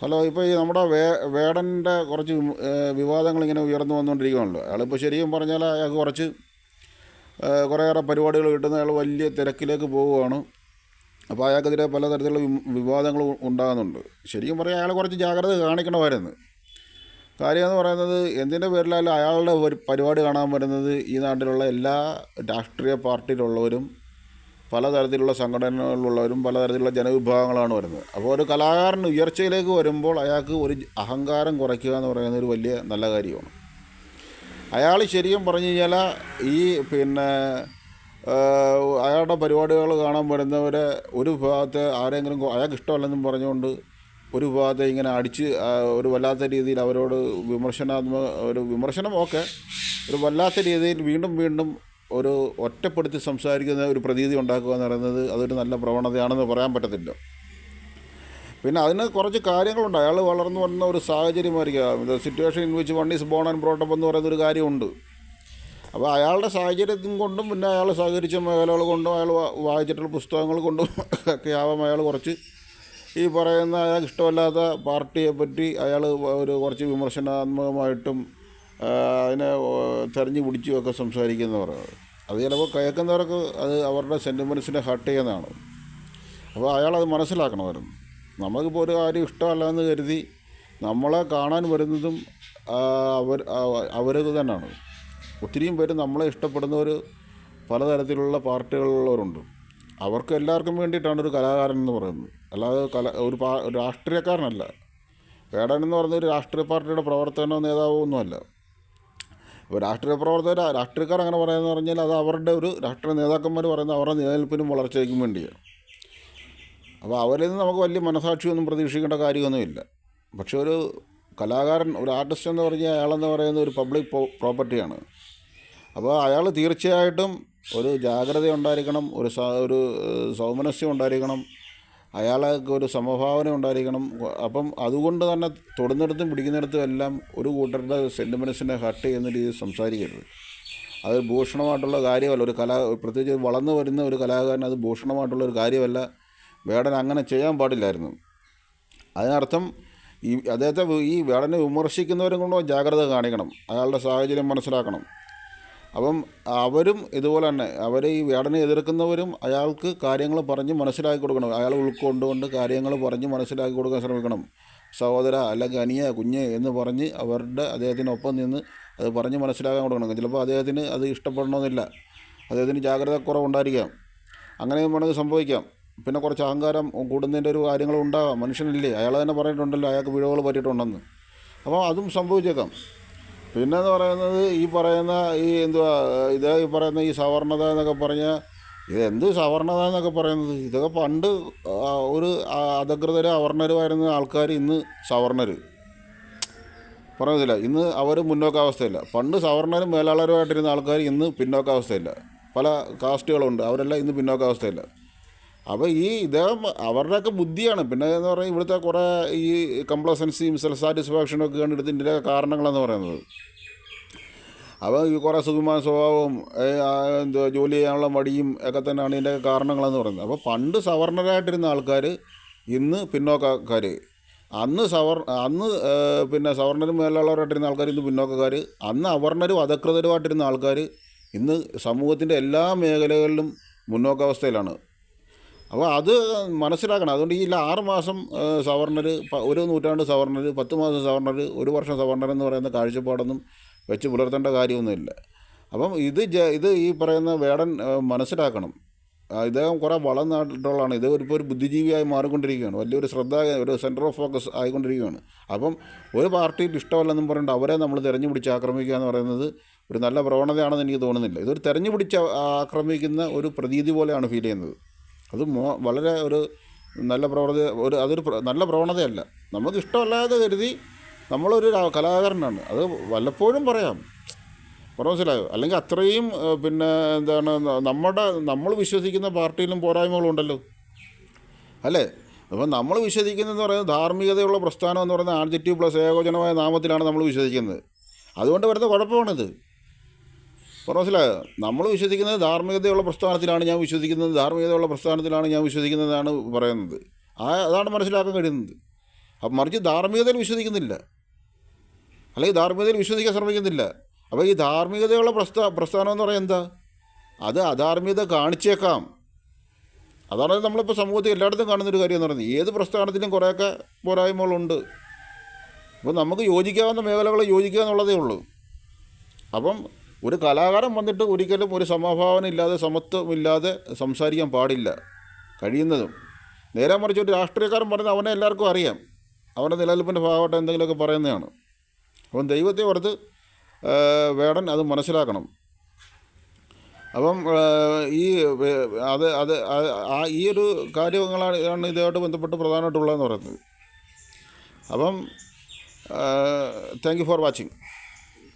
Hello, ഇപ്പോൾ ഈ നമ്മുടെ വേടൻ്റെ കുറച്ച് വിവാദങ്ങളിങ്ങനെ ഉയർന്നു വന്നുകൊണ്ടിരിക്കുകയാണല്ലോ. അയാളിപ്പോൾ ശരിക്കും പറഞ്ഞാൽ അയാൾക്ക് കുറച്ച് കുറേയേറെ പരിപാടികൾ കിട്ടുന്ന അയാൾ വലിയ തിരക്കിലേക്ക് പോവുകയാണ്. അപ്പോൾ അയാൾക്കെതിരെ പലതരത്തിലുള്ള വിവാദങ്ങൾ ഉണ്ടാകുന്നുണ്ട്. ശരിക്കും പറഞ്ഞാൽ അയാൾ കുറച്ച് ജാഗ്രത കാണിക്കണമായിരുന്നു. കാര്യം എന്ന് പറയുന്നത്, എന്തിൻ്റെ പേരിലായാലും അയാളുടെ ഒരു പരിപാടി കാണാൻ വരുന്നത് ഈ നാട്ടിലുള്ള എല്ലാ രാഷ്ട്രീയ പാർട്ടിയിലുള്ളവരും പലതരത്തിലുള്ള സംഘടനകളിലുള്ളവരും പലതരത്തിലുള്ള ജനവിഭാഗങ്ങളാണ് വരുന്നത്. അപ്പോൾ ഒരു കലാകാരൻ ഉയർച്ചയിലേക്ക് വരുമ്പോൾ അയാൾക്ക് ഒരു അഹങ്കാരം കുറയ്ക്കുക എന്ന് പറയുന്നത് ഒരു വലിയ നല്ല കാര്യമാണ്. അയാൾ ശരിക്കും പറഞ്ഞു കഴിഞ്ഞാൽ ഈ അയാളുടെ പരിപാടികൾ കാണാൻ വരുന്നവരെ ഒരു വിഭാഗത്തെ ആരെങ്കിലും അയാൾക്ക് ഇഷ്ടമല്ലെന്നും പറഞ്ഞുകൊണ്ട് ഒരു വിഭാഗത്തെ ഇങ്ങനെ അടിച്ച് ഒരു വല്ലാത്ത രീതിയിൽ അവരോട് വിമർശനം ഒരു വല്ലാത്ത രീതിയിൽ വീണ്ടും വീണ്ടും ഒരു ഒറ്റപ്പെടുത്തി സംസാരിക്കുന്ന ഒരു പ്രതീതി ഉണ്ടാക്കുക എന്ന് പറയുന്നത് അതൊരു നല്ല പ്രവണതയാണെന്ന് പറയാൻ പറ്റത്തില്ല. പിന്നെ അതിന് കുറച്ച് കാര്യങ്ങളുണ്ട്. അയാൾ വളർന്നു വന്ന ഒരു സാഹചര്യമായിരിക്കാം. The situation in which one is born and brought up എന്ന് പറയുന്നൊരു കാര്യമുണ്ട്. അപ്പോൾ അയാളുടെ സാഹചര്യത്തിനും കൊണ്ടും പിന്നെ അയാൾ സഹകരിച്ച മേഖലകൾ കൊണ്ടും അയാൾ വായിച്ചിട്ടുള്ള പുസ്തകങ്ങൾ കൊണ്ടും ഒക്കെ ആവാം അയാൾ കുറച്ച് ഈ പറയുന്ന അയാൾക്ക് ഇഷ്ടമല്ലാത്ത പാർട്ടിയെപ്പറ്റി അയാൾ ഒരു കുറച്ച് വിമർശനാത്മകമായിട്ടും അതിനെ തെരഞ്ഞു പിടിച്ചുമൊക്കെ സംസാരിക്കുന്നവരാണ്. അത് ചിലപ്പോൾ കേൾക്കുന്നവർക്ക് അത് അവരുടെ സെൻറ്റിമെൻറ്റ്സിനെ ഹർട്ട് ചെയ്യുന്നതാണ്. അപ്പോൾ അയാളത് മനസ്സിലാക്കണമായിരുന്നു. നമുക്കിപ്പോൾ ഒരു കാര്യം ഇഷ്ടമല്ല എന്ന് കരുതി നമ്മളെ കാണാൻ വരുന്നതും അവർ തന്നെയാണ്. ഒത്തിരിയും പേര് നമ്മളെ ഇഷ്ടപ്പെടുന്നവർ പലതരത്തിലുള്ള പാർട്ടികളുള്ളവരുണ്ട്. അവർക്ക് എല്ലാവർക്കും വേണ്ടിയിട്ടാണ് ഒരു കലാകാരൻ എന്ന് പറയുന്നത്. അല്ലാതെ ഒരു രാഷ്ട്രീയക്കാരനല്ല. വേടൻ എന്ന് പറയുന്ന ഒരു രാഷ്ട്രീയ പാർട്ടിയുടെ പ്രവർത്തനോ നേതാവോ ഒന്നുമല്ല. അപ്പോൾ രാഷ്ട്രീയക്കാർ അങ്ങനെ പറയുന്നത് പറഞ്ഞാൽ അത് അവരുടെ ഒരു രാഷ്ട്രീയ നേതാക്കന്മാർ പറയുന്നത് അവരുടെ നിലനിൽപ്പിനും വളർച്ചയ്ക്കും വേണ്ടിയാണ്. അപ്പോൾ അവരിൽ നിന്ന് നമുക്ക് വലിയ മനസാക്ഷിയൊന്നും പ്രതീക്ഷിക്കേണ്ട കാര്യമൊന്നുമില്ല. പക്ഷെ ഒരു കലാകാരൻ, ഒരു ആർട്ടിസ്റ്റ് എന്ന് പറഞ്ഞാൽ അയാളെന്ന് പറയുന്ന ഒരു പബ്ലിക് പ്രോപ്പർട്ടിയാണ്. അപ്പോൾ അയാൾ തീർച്ചയായിട്ടും ഒരു ജാഗ്രത ഉണ്ടായിരിക്കണം, ഒരു സൗമനസ്യം ഉണ്ടായിരിക്കണം, അയാൾക്ക് ഒരു സമഭാവന ഉണ്ടായിരിക്കണം. അപ്പം അതുകൊണ്ട് തന്നെ തൊടുന്നിടത്തും പിടിക്കുന്നിടത്തും എല്ലാം ഒരു കൂട്ടരുടെ സെൻറ്റിമെൻറ്റ്സിനെ ഹർട്ട് ചെയ്യുന്ന രീതിയിൽ സംസാരിക്കരുത്. അത് ഭൂഷണമായിട്ടുള്ള കാര്യമല്ല. പ്രത്യേകിച്ച് വളർന്നു വരുന്ന ഒരു കലാകാരൻ അത് ഭൂഷണമായിട്ടുള്ള ഒരു കാര്യമല്ല. വേടൻ അങ്ങനെ ചെയ്യാൻ പാടില്ലായിരുന്നു. അതിനർത്ഥം അദ്ദേഹത്തെ ഈ വേടനെ വിമർശിക്കുന്നവരും കൊണ്ടോ ജാഗ്രത കാണിക്കണം, അയാളുടെ സാഹചര്യം മനസ്സിലാക്കണം. അപ്പം അവരും ഇതുപോലെ തന്നെ ഈ വേടനെ എതിർക്കുന്നവരും അയാൾക്ക് കാര്യങ്ങൾ പറഞ്ഞ് മനസ്സിലാക്കി കൊടുക്കണം. അയാൾ ഉൾക്കൊണ്ടുകൊണ്ട് കാര്യങ്ങൾ പറഞ്ഞ് മനസ്സിലാക്കി കൊടുക്കാൻ ശ്രമിക്കണം. സഹോദര അല്ലെങ്കിൽ അനിയ കുഞ്ഞ് എന്ന് പറഞ്ഞ് അദ്ദേഹത്തിനൊപ്പം നിന്ന് അത് പറഞ്ഞ് മനസ്സിലാക്കാൻ കൊടുക്കണം. ചിലപ്പോൾ അദ്ദേഹത്തിന് അത് ഇഷ്ടപ്പെടണമെന്നില്ല, അദ്ദേഹത്തിന് ജാഗ്രത കുറവുണ്ടായിരിക്കാം, അങ്ങനെയും വേണമെങ്കിൽ സംഭവിക്കാം. പിന്നെ കുറച്ച് അഹങ്കാരം കൂടുന്നതിൻ്റെ ഒരു കാര്യങ്ങളും ഉണ്ടാകാം. മനുഷ്യനില്ലേ, അയാൾ തന്നെ പറഞ്ഞിട്ടുണ്ടല്ലോ അയാൾക്ക് പിഴവുകൾ പറ്റിയിട്ടുണ്ടെന്ന്. അപ്പോൾ അതും സംഭവിച്ചേക്കാം. പിന്നെന്ന് പറയുന്നത് ഈ പറയുന്ന ഈ പറയുന്ന ഈ സവർണത എന്നൊക്കെ പറഞ്ഞാൽ ഇതെന്ത് സവർണത എന്നൊക്കെ പറയുന്നത്, ഇതൊക്കെ പണ്ട് ഒരു അധകൃതരും അവർണരുമായിരുന്ന ആൾക്കാർ ഇന്ന് സവർണർ പറയുന്നില്ല. ഇന്ന് അവർ മുന്നോക്കാവസ്ഥയില്ല. പണ്ട് സവർണരും മേലാളരുമായിട്ടിരുന്ന ആൾക്കാർ ഇന്ന് പിന്നോക്കാവസ്ഥയില്ല. പല കാസ്റ്റുകളുണ്ട്, അവരെല്ലാം ഇന്ന് പിന്നോക്കാവസ്ഥയില്ല. അപ്പോൾ ഇദ്ദേഹം അവരുടെയൊക്കെ ബുദ്ധിയാണ്. പിന്നെ എന്ന് പറഞ്ഞാൽ ഇവിടുത്തെ കുറേ ഈ കംപ്ലസൻസിയും സെൽഫ് സാറ്റിസ്ഫാക്ഷനും ഒക്കെ കണ്ടെടുത്ത് ഇതിൻ്റെ കാരണങ്ങളെന്ന് പറയുന്നത്. അപ്പോൾ ഈ കുറേ സുഖമായ സ്വഭാവവും ജോലി ചെയ്യാനുള്ള മടിയും ഒക്കെ തന്നെയാണ് ഇതിൻ്റെ കാരണങ്ങളെന്ന് പറയുന്നത്. അപ്പോൾ പണ്ട് സവർണരായിട്ടിരുന്ന ആൾക്കാർ ഇന്ന് പിന്നോക്കക്കാർ, അന്ന് സവർണരും മേലുള്ളവരായിട്ടിരുന്ന ആൾക്കാർ ഇന്ന് പിന്നോക്കക്കാർ, അന്ന് അവർണരും അധകൃതരുമായിട്ടിരുന്ന ആൾക്കാർ ഇന്ന് സമൂഹത്തിൻ്റെ എല്ലാ മേഖലകളിലും മുന്നോക്കാവസ്ഥയിലാണ്. അപ്പോൾ അത് മനസ്സിലാക്കണം. അതുകൊണ്ട് ഈ 6 മാസം സവർണർ, ഒരു നൂറ്റാണ്ട് സവർണർ, 10 മാസം സവർണർ, 1 വർഷം സവർണർ എന്ന് പറയുന്ന കാഴ്ചപ്പാടൊന്നും വെച്ച് പുലർത്തേണ്ട കാര്യമൊന്നുമില്ല. അപ്പം ഇത് ഈ പറയുന്ന വേടൻ മനസ്സിലാക്കണം. ഇദ്ദേഹം കുറേ വളർന്നിട്ടുള്ളതാണ്. ഇത് ഇപ്പോൾ ഒരു ബുദ്ധിജീവിയായി മാറിക്കൊണ്ടിരിക്കുകയാണ്. വലിയൊരു ഒരു സെൻറ്റർ ഓഫ് ഫോക്കസ് ആയിക്കൊണ്ടിരിക്കുകയാണ്. അപ്പം ഒരു പാർട്ടിയിൽ ഇഷ്ടമല്ലെന്നും പറഞ്ഞിട്ട് അവരെ നമ്മൾ തിരഞ്ഞു പിടിച്ച് ആക്രമിക്കുക എന്ന് പറയുന്നത് ഒരു നല്ല പ്രവണതയാണെന്ന് എനിക്ക് തോന്നുന്നില്ല. ഇതൊരു തിരഞ്ഞു പിടിച്ച് ആക്രമിക്കുന്ന ഒരു പ്രതീതി പോലെയാണ് ഫീൽ ചെയ്യുന്നത്. അത് വളരെ ഒരു നല്ല അതൊരു നല്ല പ്രവണതയല്ല. നമുക്ക് ഇഷ്ടമല്ലാതെ കരുതി നമ്മളൊരു കലാകാരനാണ്, അത് വല്ലപ്പോഴും പറയാം. മനസ്സിലായോ? അല്ലെങ്കിൽ അത്രയും നമ്മൾ വിശ്വസിക്കുന്ന പാർട്ടിയിലും പോരായ്മകളുണ്ടല്ലോ, അല്ലേ? അപ്പം നമ്മൾ വിശ്വസിക്കുന്നതെന്ന് പറയുന്നത് ധാർമ്മികതയുള്ള പ്രസ്ഥാനം എന്ന് പറയുന്നത് ആഡ്ജക്റ്റീവ് പ്ലസ് ഏകോചനമായ നാമത്തിലാണ് നമ്മൾ വിശ്വസിക്കുന്നത്. അതുകൊണ്ട് വരുന്ന കുഴപ്പമാണിത്. മനസ്സിലായോ? നമ്മൾ വിശ്വസിക്കുന്നത് ധാർമ്മികതയുള്ള പ്രസ്ഥാനത്തിലാണ് ഞാൻ വിശ്വസിക്കുന്നതെന്നാണ് പറയുന്നത്. അതാണ് മനസ്സിലാക്കാൻ കഴിയുന്നത്. അപ്പം മറിച്ച് ധാർമ്മികതയിൽ വിശ്വസിക്കുന്നില്ല, അല്ലെങ്കിൽ ധാർമ്മികതയിൽ വിശ്വസിക്കാൻ ശ്രമിക്കുന്നില്ല. അപ്പോൾ ഈ ധാർമ്മികതയുള്ള പ്രസ്ഥാനം എന്ന് പറയുന്നത് എന്താ? അത് അധാർമ്മികത കാണിച്ചേക്കാം. അതാണ് നമ്മളിപ്പോൾ സമൂഹത്തിൽ എല്ലായിടത്തും കാണുന്നൊരു കാര്യം എന്ന് പറയുന്നത്. ഏത് പ്രസ്ഥാനത്തിലും കുറേയൊക്കെ പോരായ്മകളുണ്ട്. അപ്പോൾ നമുക്ക് യോജിക്കാവുന്ന മേഖലകൾ യോജിക്കുക എന്നുള്ളതേ ഉള്ളൂ. അപ്പം ഒരു കലാകാരൻ വന്നിട്ട് ഒരിക്കലും ഒരു സമഭാവന ഇല്ലാതെ, സമത്വമില്ലാതെ സംസാരിക്കാൻ പാടില്ല കഴിയുന്നതും. നേരെ മറിച്ച് ഒരു രാഷ്ട്രീയക്കാരൻ പറയുന്നത് അവനെ എല്ലാവർക്കും അറിയാം, അവൻ്റെ നിലനിൽപ്പിൻ്റെ ഭാഗമായിട്ട് എന്തെങ്കിലുമൊക്കെ പറയുന്നതാണ്. അപ്പം ദൈവത്തെ ഓർത്ത് വേടൻ അത് മനസ്സിലാക്കണം. അപ്പം ഈ ഈ ഒരു കാര്യങ്ങളാണ് ഇതുമായിട്ട് ബന്ധപ്പെട്ട് പ്രധാനമായിട്ടുള്ളതെന്ന് പറയുന്നത്. അപ്പം താങ്ക് യു ഫോർ വാച്ചിങ്.